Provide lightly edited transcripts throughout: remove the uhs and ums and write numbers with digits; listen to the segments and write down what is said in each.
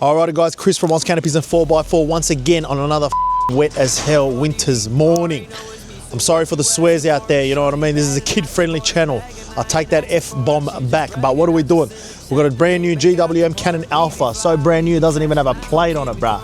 Alrighty guys, Chris from Oz Canopies and 4x4 once again on another wet as hell winter's morning. I'm sorry for the swears out there, you know what I mean? This is a kid-friendly channel. I'll take that F-bomb back, but what are we doing? We've got a brand new GWM Canon Alpha, so brand new, it doesn't even have a plate on it, bruh.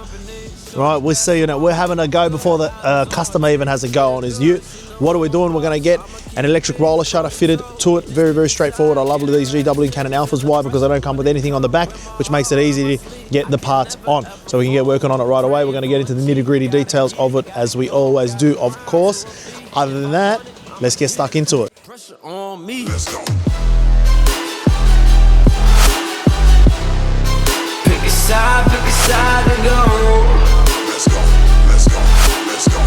Right, we're seeing it. We're having a go before the customer even has a go on his ute. What are we doing? We're going to get an electric roller shutter fitted to it. Very, very straightforward. I love these GWM Canon Alphas. Why? Because they don't come with anything on the back, which makes it easy to get the parts on. So we can get working on it right away. We're going to get into the nitty-gritty details of it, as we always do, of course. Other than that, let's get stuck into it. Pressure on me. Let's go. Pick a side to go. Let's go. Let's go. Let's go.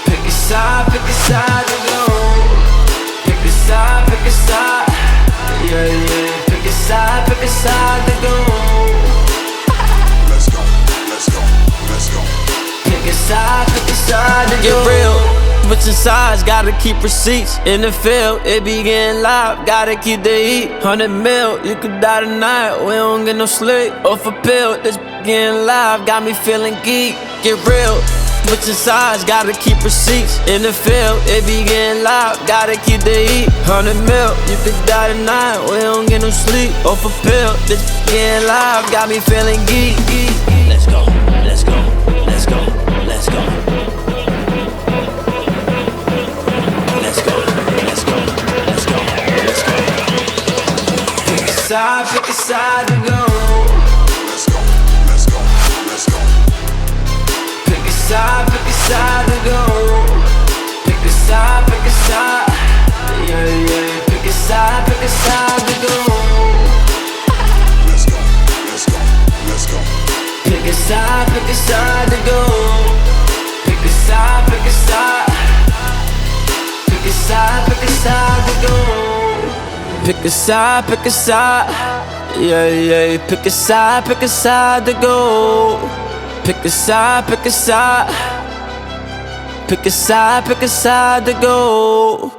Pick a side to go. Pick a side. Yeah, yeah. Pick a side to go. Let's go. Let's go. Let's go. Pick a side to go. Get real. Switching sides, gotta keep receipts. In the field, it be getting loud, gotta keep the heat. 100 mil, you could die tonight, we don't get no sleep. Off a pill, this getting live, got me feeling geek. Get real, switching sides, gotta keep receipts. In the field, it be getting loud, gotta keep the heat. 100 mil, you could die tonight, we don't get no sleep. Off a pill, this getting live, got me feeling geek. Let's go, let's go, let's go, let's go. Let's go, let's go, let's go, let's go. Pick a side to go. Let's go. Let's go. Let's go. Pick a side to go. Pick a side. Yeah, yeah. Pick a side to go. Let's go. Let's go. Let's go. Pick a side to go. Pick a side. Pick a side to go. Pick a side. Yeah, yeah. Pick a side to go. Pick a side. Pick a side to go.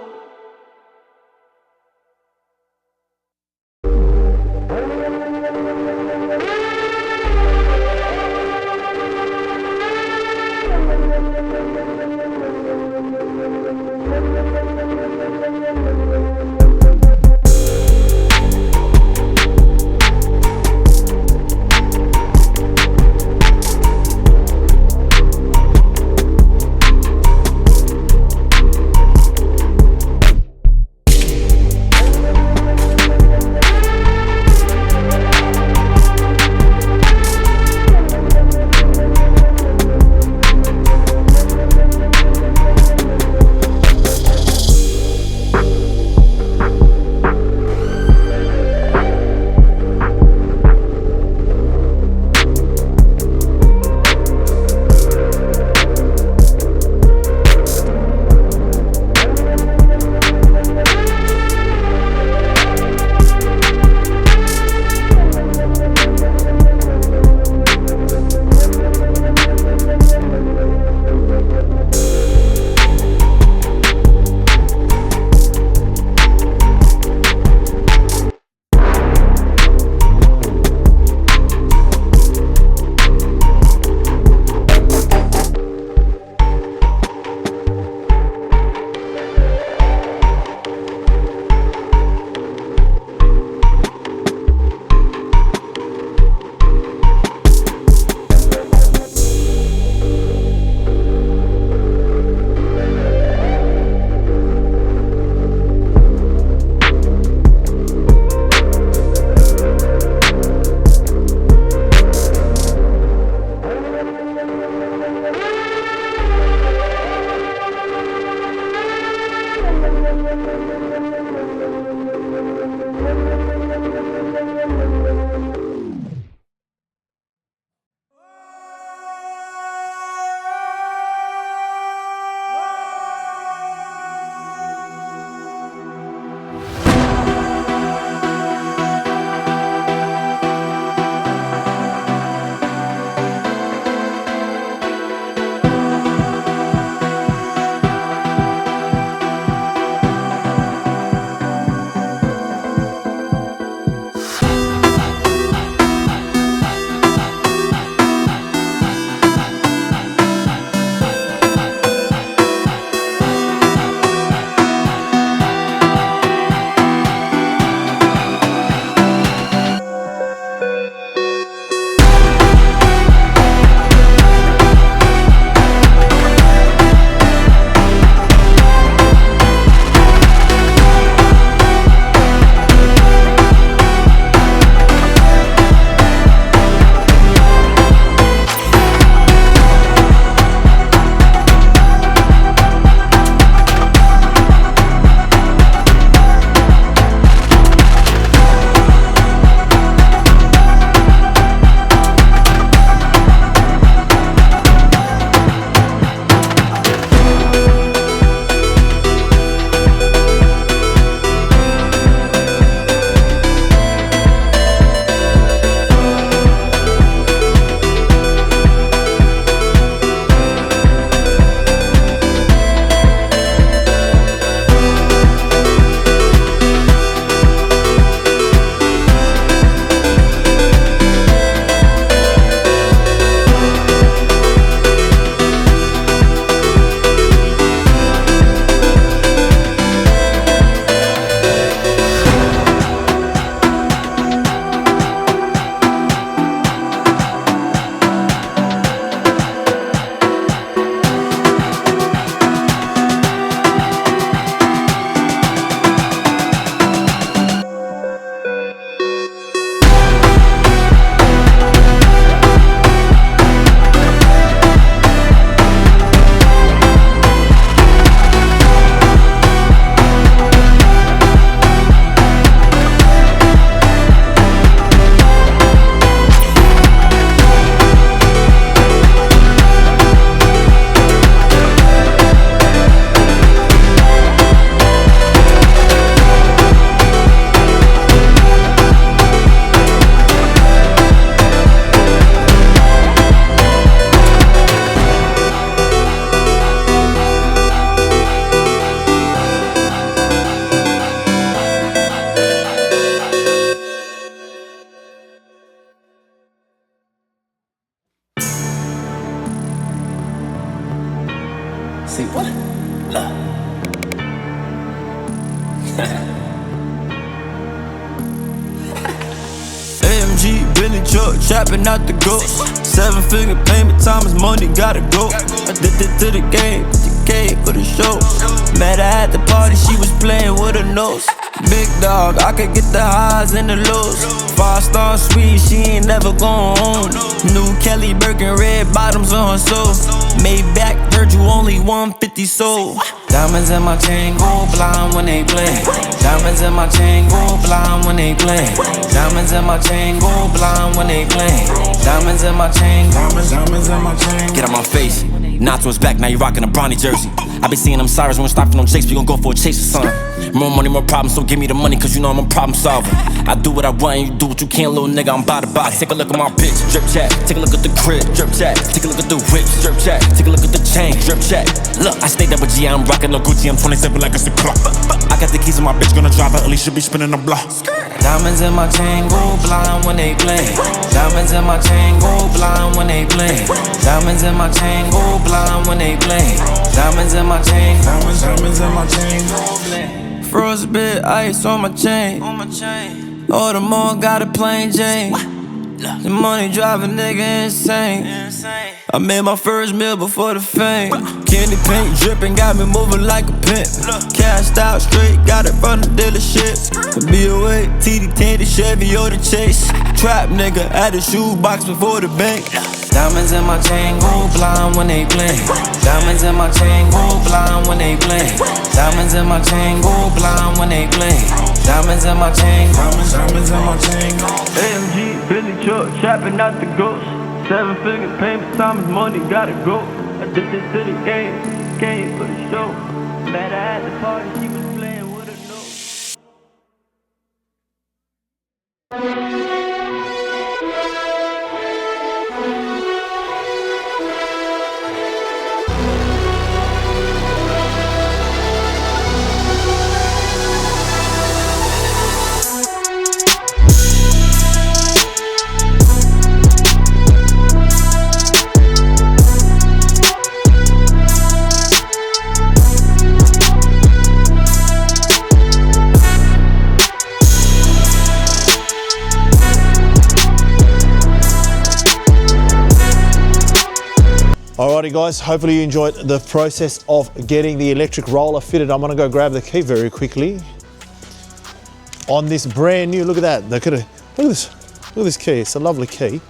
see what? AMG, Billy truck, trapping out the ghost. 7-figure payment, time is money, gotta go. Addicted to the game, for the show. Met her at the party, she was playing with her nose. Big dog, I could get the highs and the lows. 5-star sweet, she ain't never going home. New Kelly Birkin, red bottoms on her soul. Maybach, Virgil, only 150 sold. Diamonds in my chain, go blind when they play. Diamonds in my chain, go blind when they play. Diamonds in my chain, go blind when they play. Diamonds in my chain, diamonds in my chain. Get out my face. Nacho's back, now you rockin' a Bronny jersey. I be seeing them sirens when we stop for no jakes, we gon' go for a chase or something. More money, more problems, so give me the money, cause you know I'm a problem solver. I do what I want, and you do what you can, little nigga, I'm by the box. Take a look at my bitch, drip chat. Take a look at the crib, drip chat. Take a look at the whip, drip chat. Take a look at the chain, drip chat. Look, I stayed up with G, I'm rockin' no Gucci, I'm 27 like it's a clock. I got the keys to my bitch, gonna drive her, at least she'll be spinning the block. Diamonds in my chain, go blind when they play. Diamonds in my chain, go blind when they play. Diamonds in my chain, go blind when they play. Diamonds in my chain, diamonds in my chain. Froze a bit, ice on my chain. All the more got a plain Jane. The money drive a nigga insane. I made my first meal before the fame. Candy paint dripping, got me moving like a pimp. Cashed out straight, got it from the dealership. BOA, TD Tandy, Chevy or the Chase. Trap nigga at the shoebox before the bank. Diamonds in my chain, go blind when they play. Diamonds in my chain, go blind when they play. Diamonds in my chain, go blind when they play. Diamonds in my chain, diamonds in my chain. AMG, Billy truck, trapping out the ghost. 7-figure payment, time is money, gotta go. Addicted to the game for the show. Met her at the party, she was playing with her nose. Alrighty guys, hopefully you enjoyed the process of getting the electric roller fitted. I'm gonna go grab the key very quickly. On this brand new, look at that, look at this key, it's a lovely key,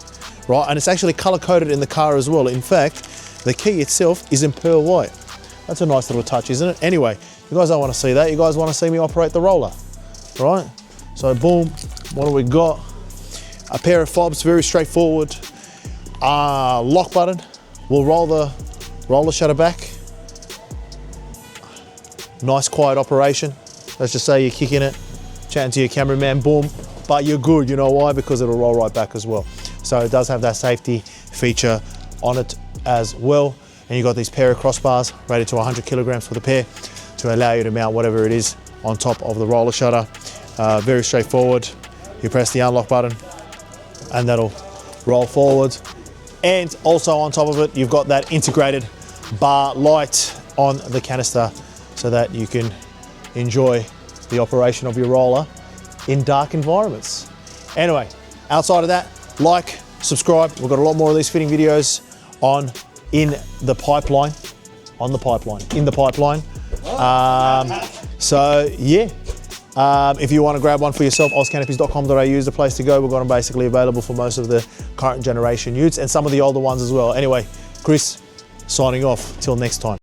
right? And it's actually color coded in the car as well. In fact, the key itself is in pearl white. That's a nice little touch, isn't it? Anyway, you guys don't wanna see that, you guys wanna see me operate the roller, right? So boom, what do we got? A pair of fobs, very straightforward. Lock button. We'll roll the roller shutter back. Nice quiet operation. Let's just say you're kicking it, chatting to your cameraman, boom, but you're good, you know why? Because it'll roll right back as well. So it does have that safety feature on it as well. And you got these pair of crossbars rated to 100 kilograms for the pair to allow you to mount whatever it is on top of the roller shutter. Very straightforward. You press the unlock button and that'll roll forward. And also on top of it, you've got that integrated bar light on the canister so that you can enjoy the operation of your roller in dark environments. Anyway, outside of that, like, subscribe. We've got a lot more of these fitting videos in the pipeline. So yeah, if you want to grab one for yourself, ozcanopies.com.au is the place to go. We've got them basically available for most of the current generation utes and some of the older ones as well. Anyway, Chris signing off. Till next time.